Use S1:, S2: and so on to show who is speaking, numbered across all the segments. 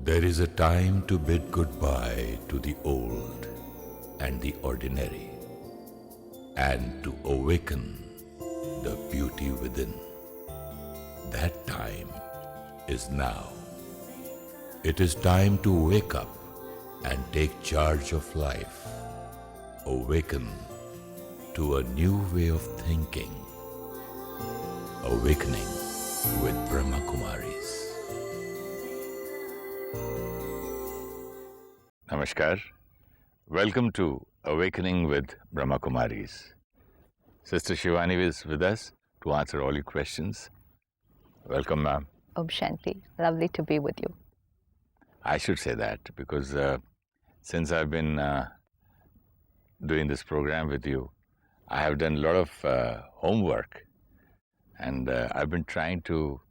S1: There is a time to bid goodbye to the old and the ordinary, and to awaken the beauty within. That time is now. It is time to wake up and take charge of life. Awaken to a new way of thinking. Awakening with Brahma Kumaris.
S2: Namaskar. Welcome to Awakening with Brahma Kumaris. Sister Shivani is with us to answer all your questions. Welcome, ma'am.
S3: Om Shanti. Lovely to be with you.
S2: I should say that because since I've been doing this program with you, I have done a lot of homework, and I've been trying to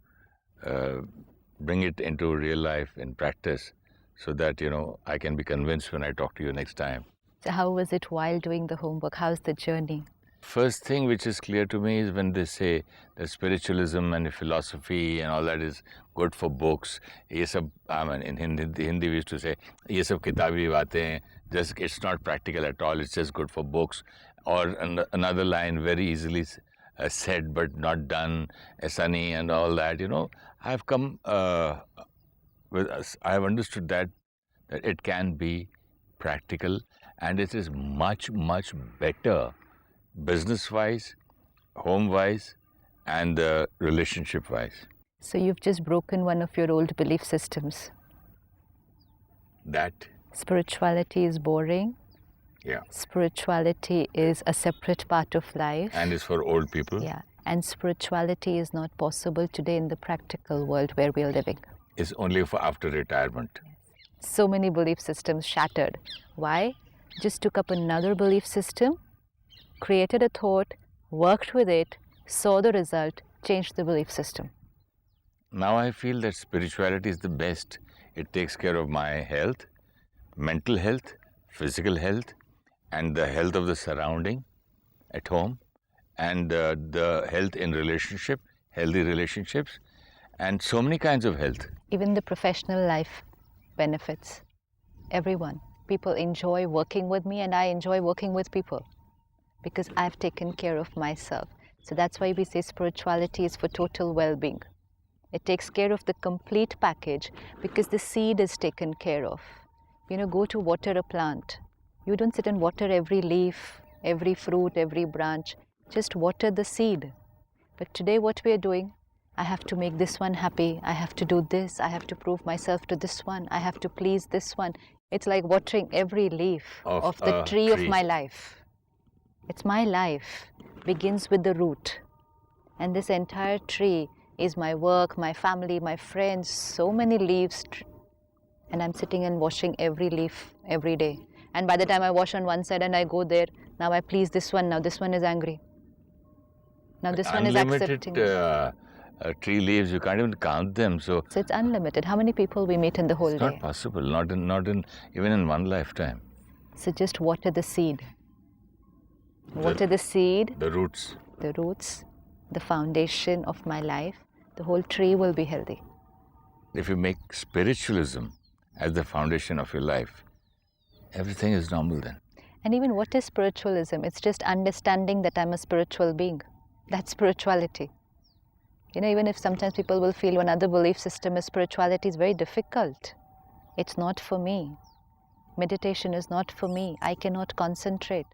S2: bring it into real life in practice so that, I can be convinced when I talk to you next time.
S3: So how was it while doing the homework? How's the journey?
S2: First thing which is clear to me is when they say that spiritualism and philosophy and all that is good for books. Ye sab, in Hindi we used to say, ye sab kitabi baatein hain, just it's not practical at all, it's just good for books. Or another line very easily said but not done, aisa nahi and all that. I've come with us. I have understood that it can be practical, and it is much, much better business-wise, home-wise, and relationship-wise.
S3: So you've just broken one of your old belief systems.
S2: That?
S3: Spirituality is boring.
S2: Yeah.
S3: Spirituality is a separate part of life.
S2: And is for old people.
S3: Yeah. And spirituality is not possible today in the practical world where we are living.
S2: It's only for after retirement.
S3: So many belief systems shattered. Why? Just took up another belief system, created a thought, worked with it, saw the result, changed the belief system.
S2: Now I feel that spirituality is the best. It takes care of my health, mental health, physical health, and the health of the surrounding at home, and the health in relationship, healthy relationships, and so many kinds of health.
S3: Even the professional life benefits. Everyone. People enjoy working with me, and I enjoy working with people because I've taken care of myself. So that's why we say spirituality is for total well-being. It takes care of the complete package because the seed is taken care of. Go to water a plant. You don't sit and water every leaf, every fruit, every branch. Just water the seed. But today what we are doing, I have to make this one happy. I have to do this. I have to prove myself to this one. I have to please this one. It's like watering every leaf of the tree of my life. It's my life. Begins with the root. And this entire tree is my work, my family, my friends, so many leaves. And I'm sitting and washing every leaf every day. And by the time I wash on one side and I go there, now I please this one, now this one is angry. Now this one is accepting.
S2: Tree leaves, you can't even count them. So
S3: it's unlimited. How many people we meet in the whole day?
S2: It's not possible, not in even in one lifetime.
S3: So just water the seed. Water the seed.
S2: The roots.
S3: The roots, the foundation of my life. The whole tree will be healthy.
S2: If you make spiritualism as the foundation of your life, everything is normal then.
S3: And even what is spiritualism? It's just understanding that I'm a spiritual being. That's spirituality. Even if sometimes people will feel one other belief system is spirituality is very difficult. It's not for me. Meditation is not for me. I cannot concentrate.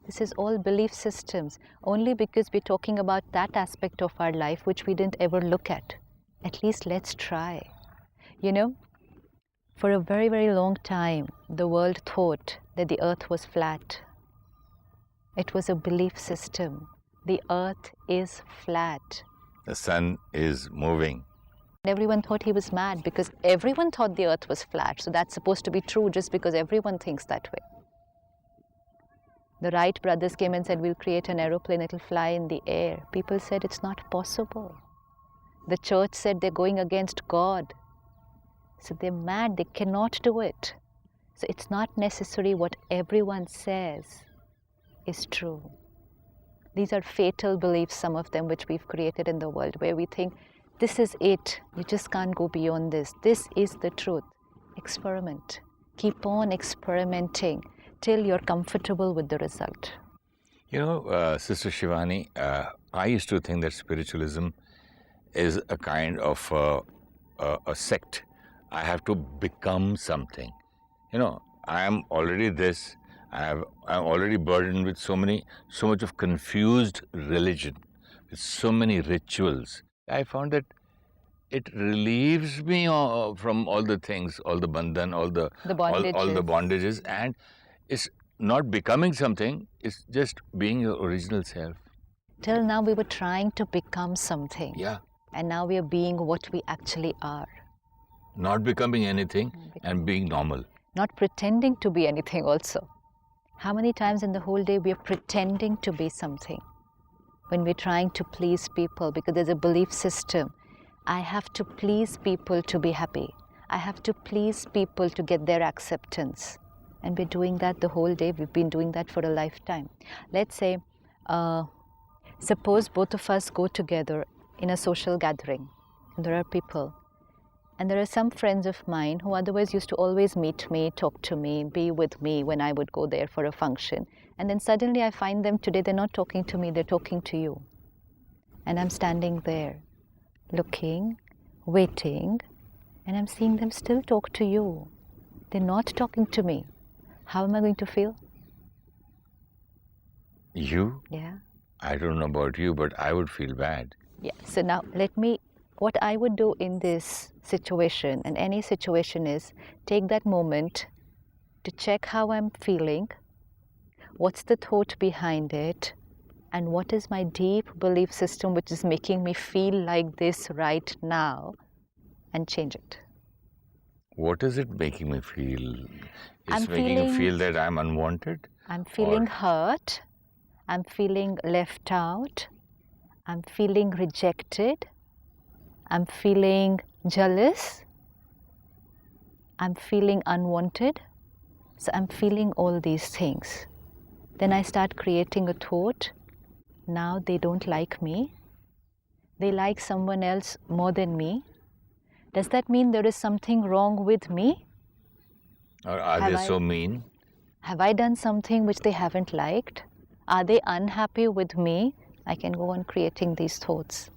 S3: This is all belief systems, only because we're talking about that aspect of our life which we didn't ever look at. At least let's try. For a very, very long time, the world thought that the earth was flat. It was a belief system. The earth is flat.
S2: The sun is moving.
S3: Everyone thought he was mad because everyone thought the earth was flat. So that's supposed to be true just because everyone thinks that way. The Wright brothers came and said, we'll create an aeroplane, it'll fly in the air. People said it's not possible. The church said they're going against God. So they're mad, they cannot do it. So it's not necessary what everyone says is true. These are fatal beliefs, some of them, which we've created in the world, where we think, this is it, you just can't go beyond this. This is the truth. experiment. Keep on experimenting till you're comfortable with the result.
S2: You know, Sister Shivani, I used to think that spiritualism is a kind of a sect. I have to become something. You know, I am already this. I'm already burdened with so much of confused religion, with so many rituals. I found that it relieves me from all the things, all the bandhan, all the bondages, and it's not becoming something. It's just being your original self.
S3: Till now we were trying to become something.
S2: Yeah.
S3: And now we are being what we actually are.
S2: Not becoming anything and being normal.
S3: Not pretending to be anything also. How many times in the whole day we are pretending to be something? When we're trying to please people, because there's a belief system. I have to please people to be happy. I have to please people to get their acceptance. And we're doing that the whole day. We've been doing that for a lifetime. Let's say, suppose both of us go together in a social gathering. And there are people. And there are some friends of mine who otherwise used to always meet me, talk to me, be with me when I would go there for a function. And then suddenly I find them today, they're not talking to me, they're talking to you. And I'm standing there, looking, waiting, and I'm seeing them still talk to you. They're not talking to me. How am I going to feel?
S2: You?
S3: Yeah.
S2: I don't know about you, but I would feel bad.
S3: Yeah. So now what I would do in this situation and any situation is take that moment to check how I'm feeling, what's the thought behind it, and what is my deep belief system which is making me feel like this right now, and change it.
S2: What is it making me feel? It's making you feel that I'm unwanted?
S3: I'm feeling hurt. I'm feeling left out. I'm feeling rejected. I'm feeling jealous. I'm feeling unwanted. So I'm feeling all these things. Then I start creating a thought. Now they don't like me. They like someone else more than me. Does that mean there is something wrong with me?
S2: Or are they so mean?
S3: Have I done something which they haven't liked? Are they unhappy with me? I can go on creating these thoughts.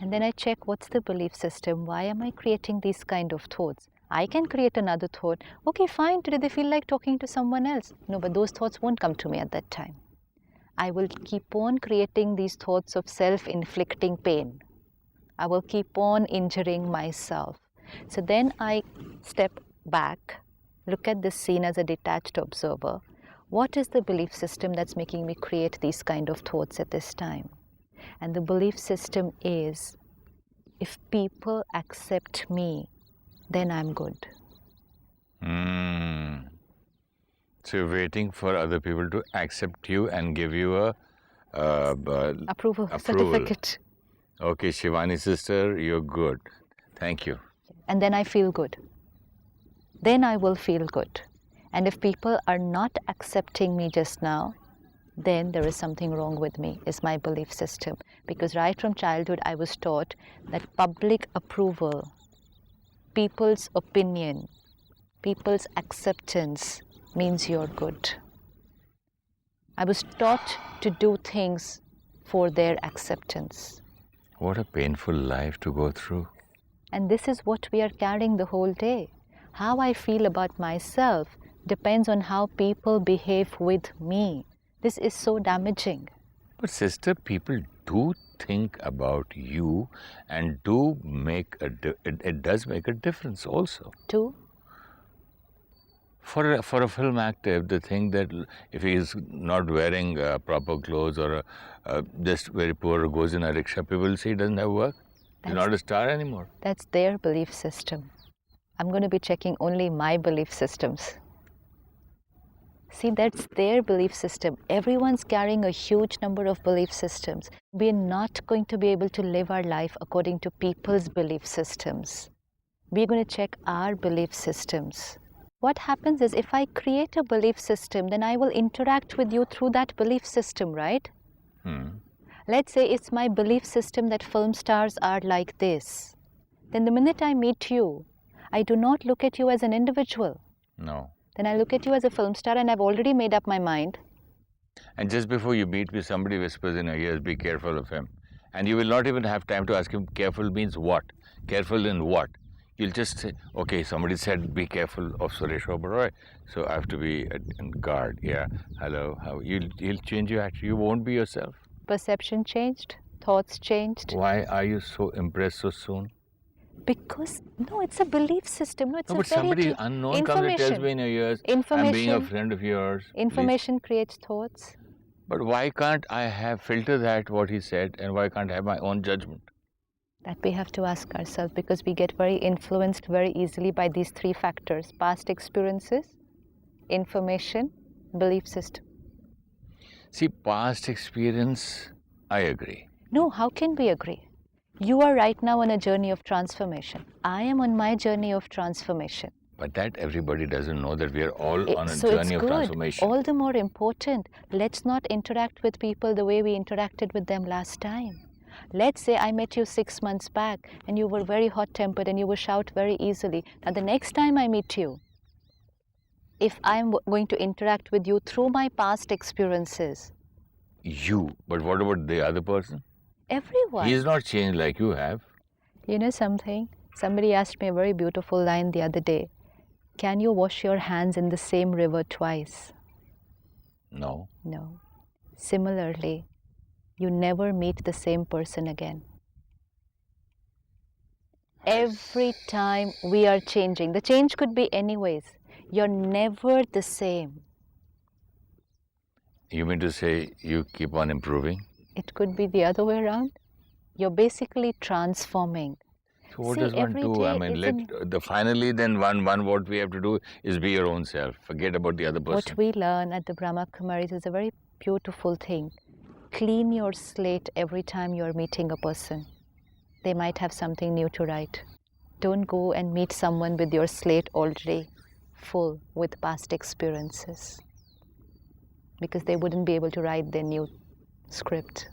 S3: And then I check what's the belief system. Why am I creating these kind of thoughts? I can create another thought. Okay, fine, today they feel like talking to someone else. No, but those thoughts won't come to me at that time. I will keep on creating these thoughts of self-inflicting pain. I will keep on injuring myself. So then I step back, look at this scene as a detached observer. What is the belief system that's making me create these kind of thoughts at this time? And the belief system is, if people accept me, then I'm good.
S2: So you're waiting for other people to accept you and give you a
S3: approval certificate.
S2: Okay, Shivani sister, you're good. Thank you.
S3: And then I feel good. Then I will feel good. And if people are not accepting me just now, then there is something wrong with me, is my belief system. Because right from childhood, I was taught that public approval, people's opinion, people's acceptance means you're good. I was taught to do things for their acceptance.
S2: What a painful life to go through.
S3: And this is what we are carrying the whole day. How I feel about myself depends on how people behave with me. This is so damaging.
S2: But sister, people do think about you and do make it does make a difference also.
S3: Too?
S2: For a film actor, they think that if he is not wearing proper clothes or just very poor, goes in a rickshaw, people will say he doesn't have work. He's not a star anymore.
S3: That's their belief system. I'm going to be checking only my belief systems. See, that's their belief system. Everyone's carrying a huge number of belief systems. We're not going to be able to live our life according to people's belief systems. We're going to check our belief systems. What happens is, if I create a belief system, then I will interact with you through that belief system, right? Let's say it's my belief system that film stars are like this. Then the minute I meet you, I do not look at you as an individual.
S2: No.
S3: Then I look at you as a film star, and I've already made up my mind.
S2: And just before you meet me, somebody whispers in your ears, be careful of him. And you will not even have time to ask him, careful means what? Careful in what? You'll just say, okay, somebody said, be careful of Suresh Oberoi, so I have to be on guard. Yeah, hello, how? You'll change your attitude. You won't be yourself.
S3: Perception changed, thoughts changed.
S2: Why are you so impressed so soon?
S3: Because, no, it's a belief system. No, it's
S2: No,
S3: a
S2: but
S3: very
S2: somebody
S3: deep
S2: unknown comes and tells me in your ears, I'm being a friend of yours.
S3: Information creates thoughts.
S2: But why can't I filter that, what he said, and why can't I have my own judgment?
S3: That we have to ask ourselves, because we get very influenced very easily by these three factors: past experiences, information, belief system.
S2: See, past experience, I agree.
S3: No, how can we agree? You are right now on a journey of transformation. I am on my journey of transformation.
S2: But that everybody doesn't know, that we are all on a
S3: So
S2: journey
S3: it's
S2: of
S3: good.
S2: transformation.
S3: All the more important. Let's not interact with people the way we interacted with them last time. Let's say I met you 6 months back and you were very hot-tempered and you would shout very easily. Now the next time I meet you, if I'm going to interact with you through my past experiences.
S2: You, but what about the other person?
S3: Everyone.
S2: He is not changed like you have.
S3: You know something? Somebody asked me a very beautiful line the other day. Can you wash your hands in the same river twice?
S2: No.
S3: No. Similarly, you never meet the same person again. Every time we are changing. The change could be anyways. You're never the same.
S2: You mean to say you keep on improving?
S3: It could be the other way around. You're basically transforming.
S2: So what
S3: See,
S2: does one
S3: every
S2: do?
S3: day
S2: I mean, finally then one what we have to do is be your own self. Forget about the other person.
S3: What we learn at the Brahma Kumaris is a very beautiful thing. Clean your slate every time you're meeting a person. They might have something new to write. Don't go and meet someone with your slate already full with past experiences, because they wouldn't be able to write their new script.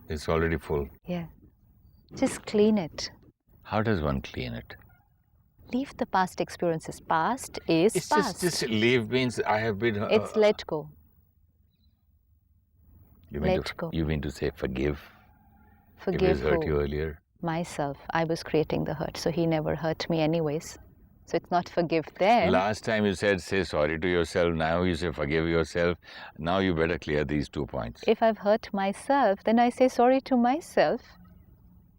S2: It's already full.
S3: Yeah. Just clean it.
S2: How does one clean it?
S3: Leave the past experiences. Past is
S2: It's
S3: past.
S2: just leave means I have been...
S3: It's let go.
S2: You mean
S3: let go.
S2: You mean to say forgive?
S3: Forgive
S2: if he's hurt
S3: who?
S2: you earlier?
S3: Myself. I was creating the hurt, so he never hurt me anyways. So it's not forgive them.
S2: Last time you said say sorry to yourself. Now you say forgive yourself. Now you better clear these 2 points.
S3: If I've hurt myself, then I say sorry to myself.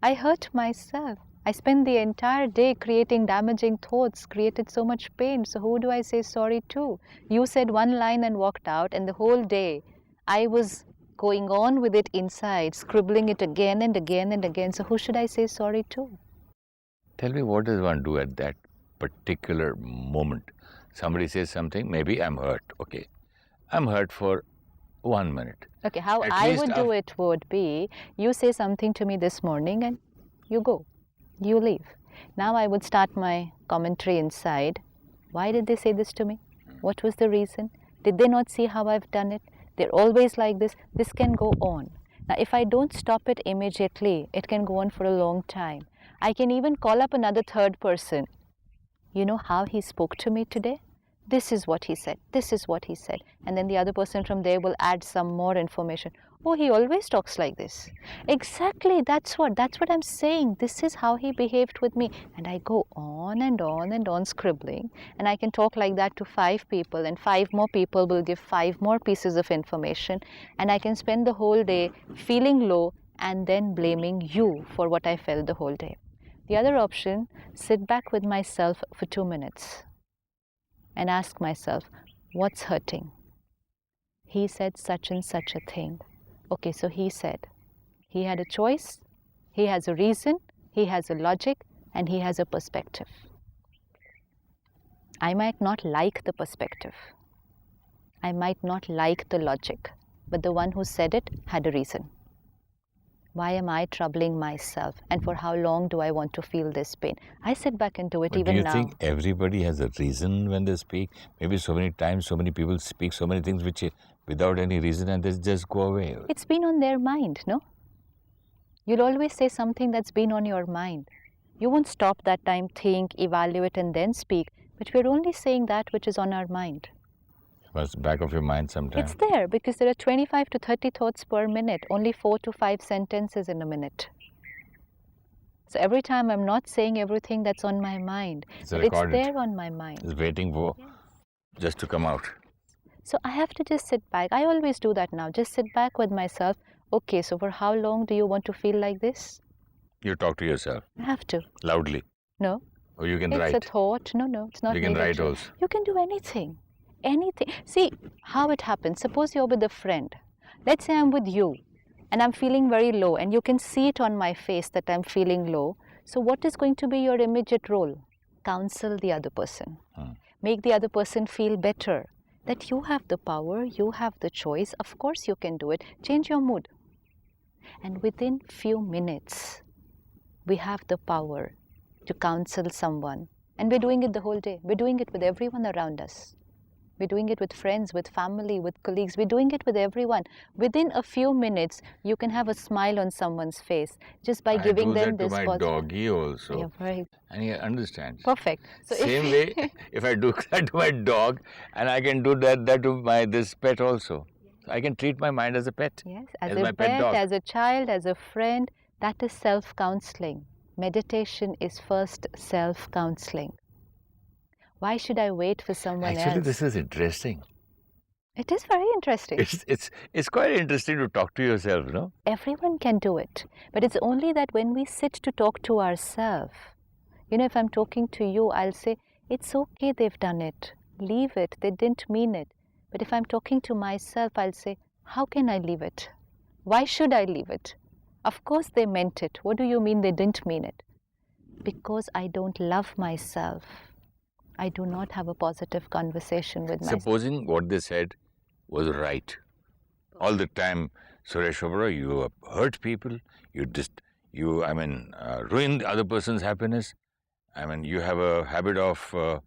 S3: I hurt myself. I spent the entire day creating damaging thoughts, created so much pain. So who do I say sorry to? You said one line and walked out, and the whole day I was going on with it inside, scribbling it again and again and again. So who should I say sorry to?
S2: Tell me, what does one do at that particular moment? Somebody says something, maybe I'm hurt. Okay, I'm hurt for 1 minute.
S3: Okay, how
S2: At
S3: I
S2: least
S3: would do it would be, you say something to me this morning and you go, you leave. Now I would start my commentary inside. Why did they say this to me? What was the reason? Did they not see how I've done it? They're always like this. This can go on. Now if I don't stop it immediately, it can go on for a long time. I can even call up another third person. You know how he spoke to me today? This is what he said. This is what he said. And then the other person from there will add some more information. Oh, he always talks like this. Exactly, that's what I'm saying. This is how he behaved with me. And I go on and on and on scribbling. And I can talk like that to 5 people, and 5 more people will give 5 more pieces of information. And I can spend the whole day feeling low and then blaming you for what I felt the whole day. The other option, sit back with myself for 2 minutes and ask myself, what's hurting? He said such and such a thing. Okay, so he said, he had a choice, he has a reason, he has a logic, and he has a perspective. I might not like the perspective. I might not like the logic, but the one who said it had a reason. Why am I troubling myself? And for how long do I want to feel this pain? I sit back and do it even now.
S2: Do you think everybody has a reason when they speak? Maybe so many times, so many people speak so many things which without any reason, and they just go away.
S3: It's been on their mind, no? You'll always say something that's been on your mind. You won't stop that time, think, evaluate, and then speak. But we're only saying that which is on our mind.
S2: What's the back of your mind sometimes?
S3: It's there because there are 25 to 30 thoughts per minute, only 4 to 5 sentences in a minute. So every time I'm not saying everything that's on my mind,
S2: It's
S3: but it's
S2: recorded.
S3: there on my mind.
S2: It's waiting for just to come out.
S3: So I have to just sit back. I always do that now. Just sit back with myself. Okay, so for how long do you want to feel like this?
S2: You talk to yourself
S3: I have to.
S2: loudly.
S3: No.
S2: Or you can
S3: It's
S2: write.
S3: a thought. No, it's not.
S2: You can
S3: needed
S2: write
S3: to.
S2: also.
S3: You can do anything. Anything. See how it happens. Suppose you're with a friend. Let's say I'm with you and I'm feeling very low and you can see it on my face that I'm feeling low. So what is going to be your immediate role? Counsel the other person. Make the other person feel better. That you have the power, you have the choice. Of course you can do it. Change your mood. And within few minutes, we have the power to counsel someone. And we're doing it the whole day. We're doing it with everyone around us. We're doing it with friends, with family, with colleagues. We're doing it with everyone. Within a few minutes, you can have a smile on someone's face just by giving them this.
S2: I do that to my doggy also.
S3: Yeah, right.
S2: And he understands.
S3: Perfect. So
S2: Same way, if I do that to my dog, and I can do that to this pet also. I can treat my mind as a pet.
S3: Yes, as
S2: my
S3: a
S2: pet dog.
S3: as a child, as a friend, that is self-counseling. Meditation is first self-counseling. Why should I wait for someone else?
S2: Actually, this is interesting.
S3: It is very interesting.
S2: It's quite interesting to talk to yourself, no?
S3: Everyone can do it. But it's only that when we sit to talk to ourselves, if I'm talking to you, I'll say, it's okay, they've done it. Leave it. They didn't mean it. But if I'm talking to myself, I'll say, how can I leave it? Why should I leave it? Of course they meant it. What do you mean they didn't mean it? Because I don't love myself. I do not have a positive conversation with myself.
S2: Supposing what they said was right. All the time, Suresh Obra, you hurt people, you ruin the other person's happiness. You have a habit of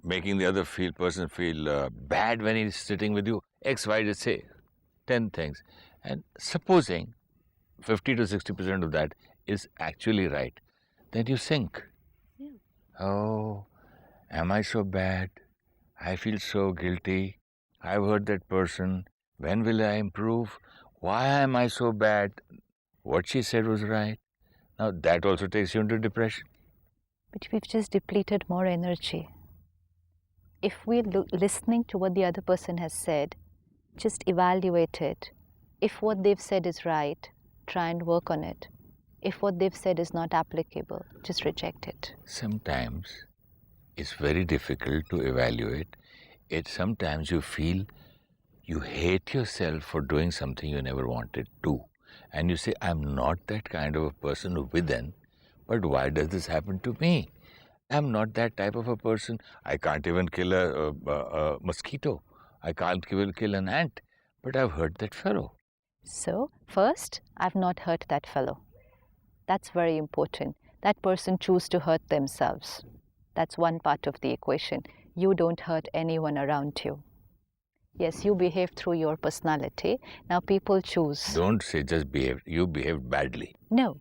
S2: making the other person feel bad when he's sitting with you. X, Y, just say 10 things. And supposing 50 to 60% of that is actually right, then you sink.
S3: Yeah.
S2: Oh, am I so bad? I feel so guilty. I've hurt that person. When will I improve? Why am I so bad? What she said was right. Now that also takes you into depression.
S3: But we've just depleted more energy. If we're listening to what the other person has said, just evaluate it. If what they've said is right, try and work on it. If what they've said is not applicable, just reject it.
S2: Sometimes it's very difficult to evaluate it. Sometimes you feel you hate yourself for doing something you never wanted to. And you say, I'm not that kind of a person within, but why does this happen to me? I'm not that type of a person. I can't even kill a mosquito. I can't even kill an ant. But I've hurt that fellow.
S3: So, first, I've not hurt that fellow. That's very important. That person choose to hurt themselves. That's one part of the equation. You don't hurt anyone around you. Yes, you behave through your personality. Now people choose.
S2: Don't say just behave. You behaved badly.
S3: No.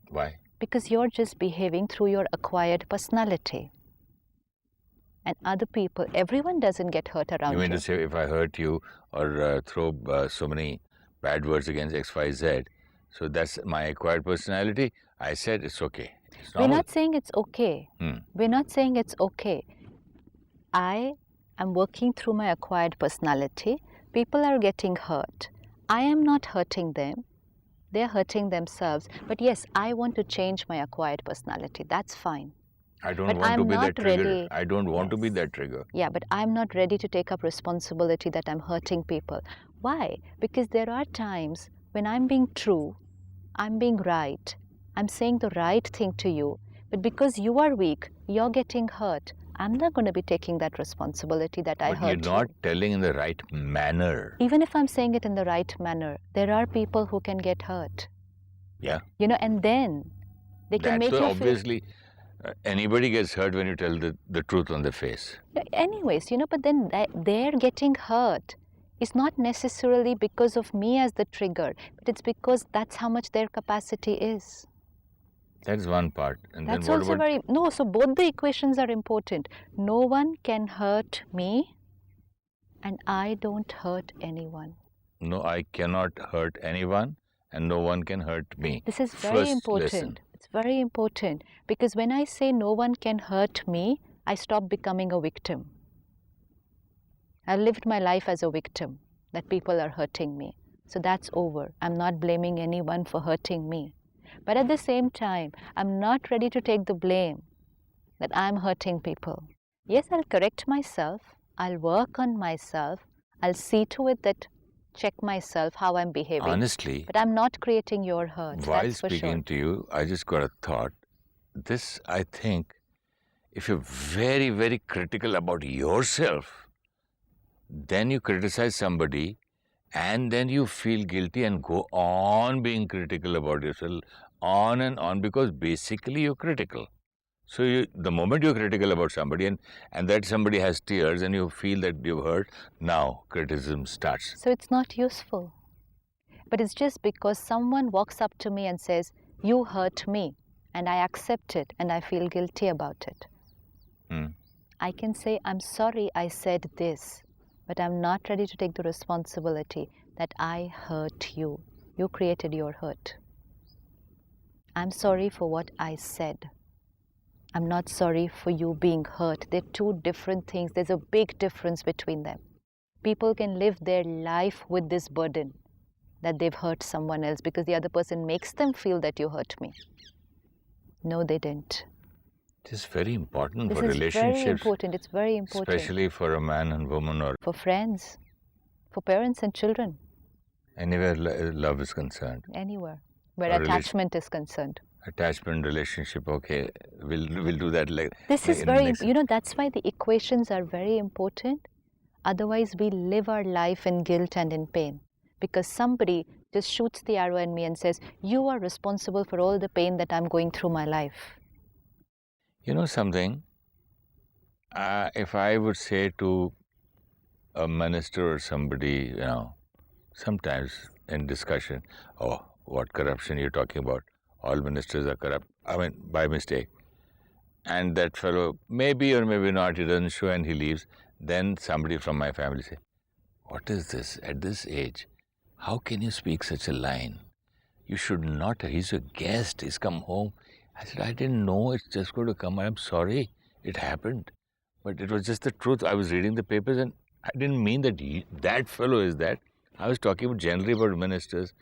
S2: Why?
S3: Because you're just behaving through your acquired personality. And other people, everyone doesn't get hurt around you.
S2: You mean to say if I hurt you or throw so many bad words against X, Y, Z, so that's my acquired personality? I said it's okay. It's normal.
S3: We're not saying it's okay. We're not saying it's okay. I am working through my acquired personality. People are getting hurt. I am not hurting them. They're hurting themselves. But yes, I want to change my acquired personality. That's fine.
S2: I don't
S3: But
S2: want
S3: I'm
S2: to be
S3: not
S2: that trigger.
S3: ready.
S2: I don't want to be
S3: Yes.
S2: that trigger.
S3: Yeah, but I'm not ready to take up responsibility that I'm hurting people. Why? Because there are times when I'm being true, I'm being right, I'm saying the right thing to you, but because you are weak, you're getting hurt. I'm not going to be taking that responsibility that I
S2: But
S3: hurt
S2: you're not
S3: you.
S2: telling in the right manner.
S3: Even if I'm saying it in the right manner, there are people who can get hurt.
S2: Yeah.
S3: And then they can make
S2: That's
S3: you
S2: obviously anybody gets hurt when you tell the truth on their face.
S3: feel... Anyways, but then they're getting hurt. It's not necessarily because of me as the trigger, but it's because that's how much their capacity is.
S2: That's one part. And
S3: That's
S2: then what
S3: also
S2: about...
S3: very, no, so both the equations are important. No one can hurt me and I don't hurt anyone.
S2: No, I cannot hurt anyone and no one can hurt me.
S3: This is very
S2: First
S3: important.
S2: lesson.
S3: It's very important because when I say no one can hurt me, I stop becoming a victim. I've lived my life as a victim, that people are hurting me. So that's over. I'm not blaming anyone for hurting me. But at the same time, I'm not ready to take the blame that I'm hurting people. Yes, I'll correct myself. I'll work on myself. I'll see to it that check myself how I'm behaving.
S2: Honestly,
S3: but I'm not creating your hurt.
S2: while
S3: That's for
S2: speaking
S3: sure.
S2: to you, I just got a thought. This, I think, if you're very, very critical about yourself, then you criticize somebody and then you feel guilty and go on being critical about yourself, on and on, because basically you're critical. So the moment you're critical about somebody and that somebody has tears and you feel that you've hurt, now criticism starts.
S3: So it's not useful. But it's just because someone walks up to me and says, you hurt me, and I accept it and I feel guilty about it. I can say, I'm sorry I said this, but I'm not ready to take the responsibility that I hurt you. You created your hurt. I'm sorry for what I said. I'm not sorry for you being hurt. They're two different things. There's a big difference between them. People can live their life with this burden that they've hurt someone else because the other person makes them feel that you hurt me. No, they didn't.
S2: It is very important
S3: This
S2: for
S3: is
S2: relationships.
S3: very important. It's very important.
S2: Especially for a man and woman or
S3: for friends, for parents and children.
S2: Anywhere love is concerned.
S3: Anywhere where
S2: Or
S3: attachment is concerned.
S2: Attachment, relationship, okay, we'll do that like...
S3: This
S2: like
S3: is
S2: in the
S3: very,
S2: next...
S3: that's why the equations are very important. Otherwise, we live our life in guilt and in pain. Because somebody just shoots the arrow at me and says, you are responsible for all the pain that I'm going through my life.
S2: You know something? If I would say to a minister or somebody, sometimes in discussion, oh, what corruption you're talking about? All ministers are corrupt. I mean, by mistake. And that fellow, maybe or maybe not, he doesn't show and he leaves. Then somebody from my family say, what is this at this age? How can you speak such a line? You should not. He's a guest. He's come home. I said, I didn't know it's just going to come. I'm sorry. It happened. But it was just the truth. I was reading the papers and I didn't mean that that fellow is that. I was talking about generally about ministers.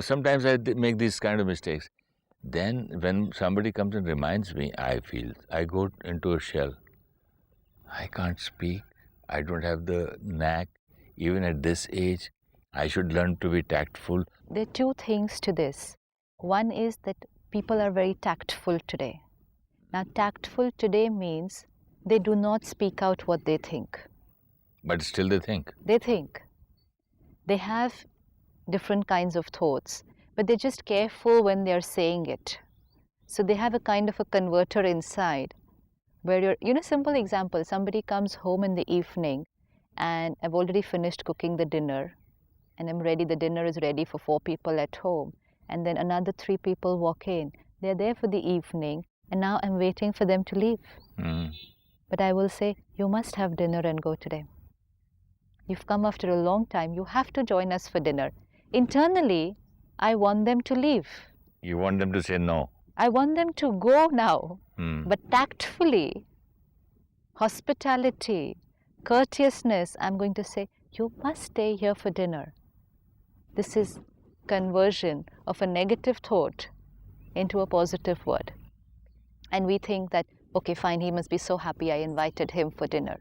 S2: Sometimes I make these kind of mistakes. Then when somebody comes and reminds me, I go into a shell. I can't speak. I don't have the knack. Even at this age, I should learn to be tactful.
S3: There are two things to this. One is that people are very tactful today. Now, tactful today means they do not speak out what they think.
S2: But still they think.
S3: They think. They have different kinds of thoughts, but they're just careful when they're saying it. So they have a kind of a converter inside where simple example, somebody comes home in the evening and I've already finished cooking the dinner and I'm ready, the dinner is ready for 4 people at home. And then another 3 people walk in. They're there for the evening and now I'm waiting for them to leave. But I will say, you must have dinner and go today. You've come after a long time. You have to join us for dinner. Internally, I want them to leave.
S2: You want them to say no.
S3: I want them to go now. But tactfully, hospitality, courteousness, I'm going to say, you must stay here for dinner. This is conversion of a negative thought into a positive word. And we think that, okay, fine, he must be so happy I invited him for dinner.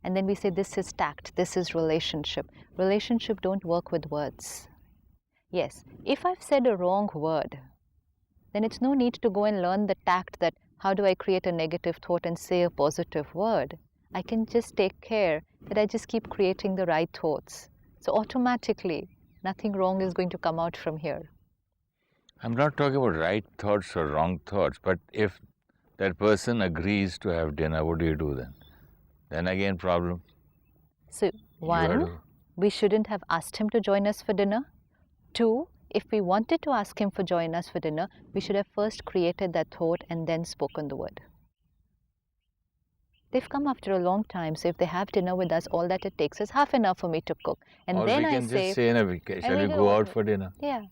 S3: And then we say, this is tact, this is relationship. Relationship don't work with words. Yes, if I've said a wrong word, then it's no need to go and learn the tact that how do I create a negative thought and say a positive word. I can just take care that I just keep creating the right thoughts. So automatically, nothing wrong is going to come out from here.
S2: I'm not talking about right thoughts or wrong thoughts, but if that person agrees to have dinner, what do you do then? Then again, problem.
S3: So, 1, we shouldn't have asked him to join us for dinner. 2, if we wanted to ask him for join us for dinner, we should have first created that thought and then spoken the word. They've come after a long time, so if they have dinner with us, all that it takes is half an hour for me to cook. And
S2: or
S3: then
S2: we can just say, shall we go out for dinner?
S3: Yeah.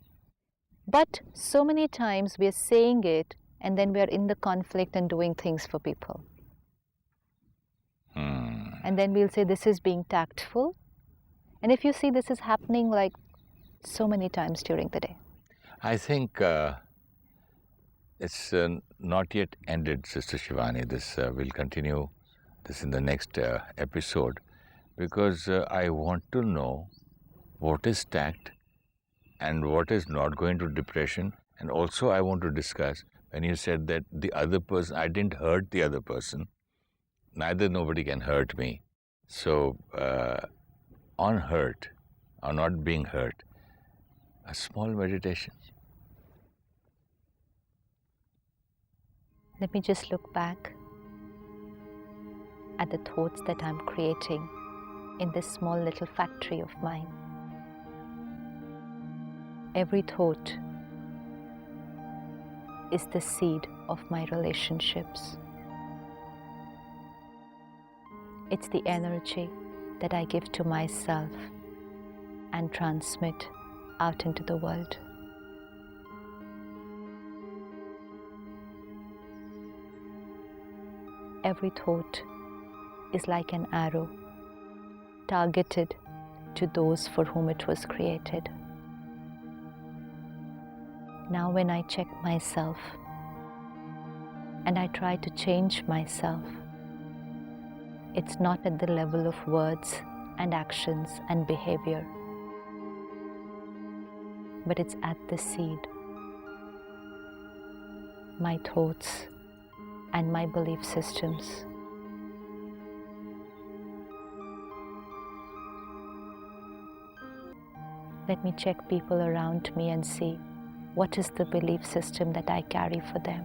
S3: But so many times we are saying it and then we are in the conflict and doing things for people. And then we'll say this is being tactful. And if you see, this is happening like so many times during the day.
S2: I think it's not yet ended, Sister Shivani. This will continue this in the next episode, because I want to know what is tact and what is not going to depression. And also I want to discuss when you said that the other person, I didn't hurt the other person, neither nobody can hurt me. So on hurt, or not being hurt, a small meditation.
S3: Let me just look back at the thoughts that I'm creating in this small little factory of mine. Every thought is the seed of my relationships. It's the energy that I give to myself and transmit out into the world. Every thought is like an arrow targeted to those for whom it was created. Now when I check myself and I try to change myself, it's not at the level of words and actions and behavior, but it's at the seed. My thoughts and my belief systems. Let me check people around me and see what is the belief system that I carry for them.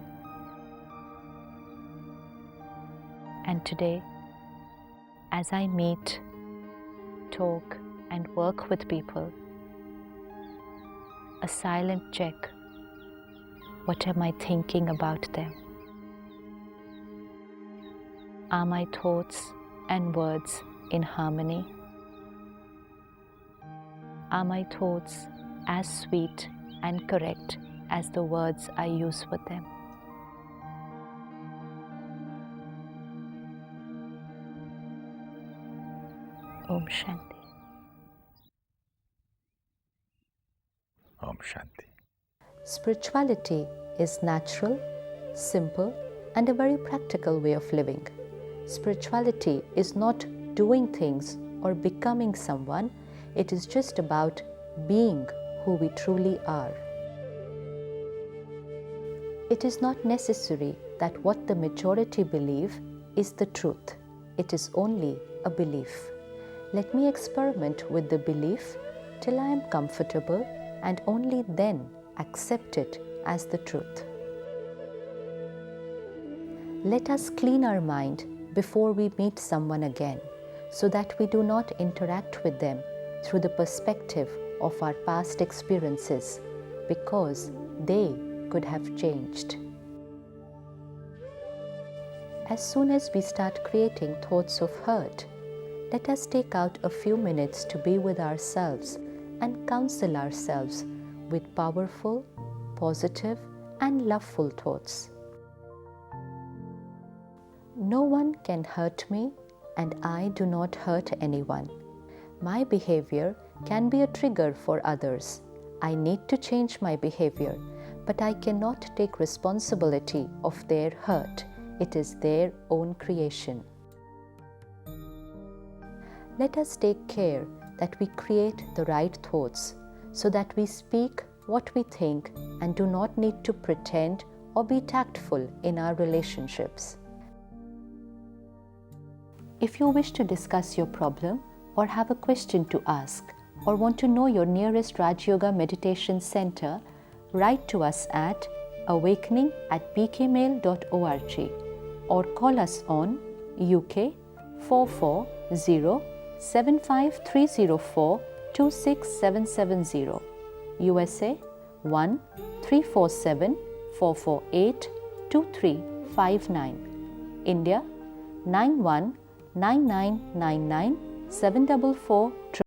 S3: And today, as I meet, talk, and work with people, a silent check. What am I thinking about them? Are my thoughts and words in harmony? Are my thoughts as sweet and correct as the words I use with them? Om Shanti.
S2: Om Shanti.
S3: Spirituality is natural, simple, and a very practical way of living. Spirituality is not doing things or becoming someone, it is just about being who we truly are. It is not necessary that what the majority believe is the truth. It is only a belief. Let me experiment with the belief till I am comfortable and only then accept it as the truth. Let us clean our mind before we meet someone again, so that we do not interact with them through the perspective of our past experiences, because they could have changed. As soon as we start creating thoughts of hurt, let us take out a few minutes to be with ourselves and counsel ourselves with powerful, positive, and loveful thoughts. No one can hurt me, and I do not hurt anyone. My behavior can be a trigger for others. I need to change my behavior, but I cannot take responsibility of their hurt. It is their own creation. Let us take care that we create the right thoughts, so that we speak what we think and do not need to pretend or be tactful in our relationships. If you wish to discuss your problem or have a question to ask or want to know your nearest Raj Yoga Meditation Center, write to us at awakening@bkmail.org or call us on UK 440 75304 26770, USA 1-347-448-2359. India 919999 744